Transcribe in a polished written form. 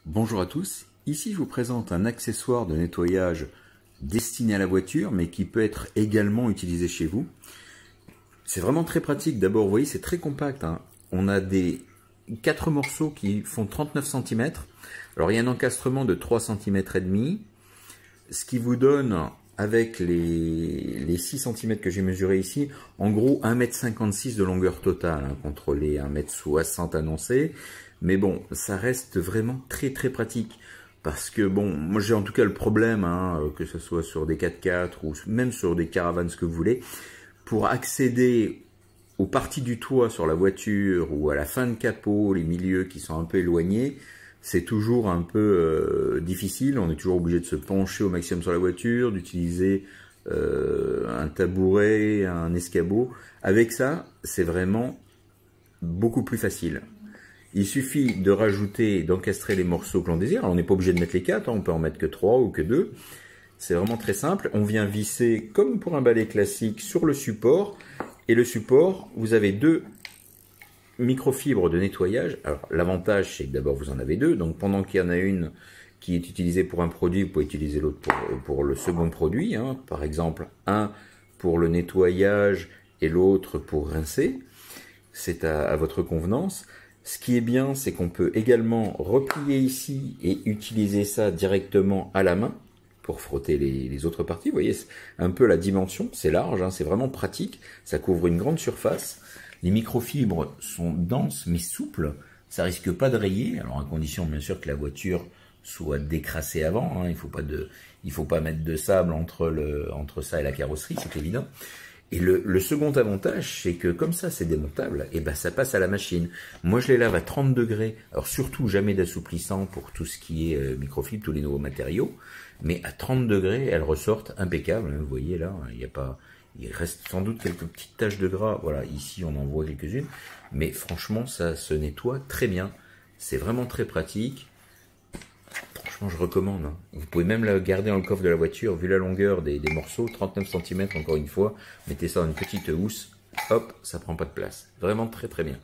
Bonjour à tous, ici je vous présente un accessoire de nettoyage destiné à la voiture mais qui peut être également utilisé chez vous. C'est vraiment très pratique. D'abord, vous voyez, c'est très compact, hein. On a des 4 morceaux qui font 39 cm. Alors il y a un encastrement de 3 cm et demi, ce qui vous donne, avec les 6 cm que j'ai mesuré ici, en gros 1,56 m de longueur totale, hein, contre les 1,60 m annoncés. Mais bon, ça reste vraiment très pratique. Parce que bon, moi j'ai en tout cas le problème, hein, que ce soit sur des 4x4 ou même sur des caravanes, ce que vous voulez, pour accéder aux parties du toit sur la voiture ou à la fin de capot, les milieux qui sont un peu éloignés, c'est toujours un peu difficile. On est toujours obligé de se pencher au maximum sur la voiture, d'utiliser un tabouret, un escabeau. Avec ça, c'est vraiment beaucoup plus facile. Il suffit de rajouter, d'encastrer les morceaux que l'on désire. Alors, on n'est pas obligé de mettre les 4, hein, on peut en mettre que 3 ou que 2. C'est vraiment très simple. On vient visser, comme pour un balai classique, sur le support. Et le support, vous avez 2 microfibres de nettoyage. Alors, l'avantage, c'est que d'abord, vous en avez 2. Donc, pendant qu'il y en a une qui est utilisée pour un produit, vous pouvez utiliser l'autre pour le second produit, hein. Par exemple, un pour le nettoyage et l'autre pour rincer. C'est à votre convenance. Ce qui est bien, c'est qu'on peut également replier ici et utiliser ça directement à la main pour frotter les autres parties. Vous voyez un peu la dimension, c'est large, hein, c'est vraiment pratique. Ça couvre une grande surface. Les microfibres sont denses mais souples. Ça risque pas de rayer. Alors à condition bien sûr que la voiture soit décrassée avant, hein. Il faut pas mettre de sable entre ça et la carrosserie, c'est évident. Et le second avantage, c'est que comme ça c'est démontable, et ben ça passe à la machine. Moi je les lave à 30 degrés, alors surtout jamais d'assouplissant pour tout ce qui est microfibre, tous les nouveaux matériaux, mais à 30 degrés elles ressortent impeccables, hein. Vous voyez là, il reste sans doute quelques petites taches de gras, voilà, ici on en voit quelques-unes, mais franchement ça se nettoie très bien, c'est vraiment très pratique. Franchement, je recommande, hein. Vous pouvez même la garder dans le coffre de la voiture, vu la longueur des morceaux, 39 cm encore une fois. Mettez ça dans une petite housse, hop, ça prend pas de place. Vraiment très bien.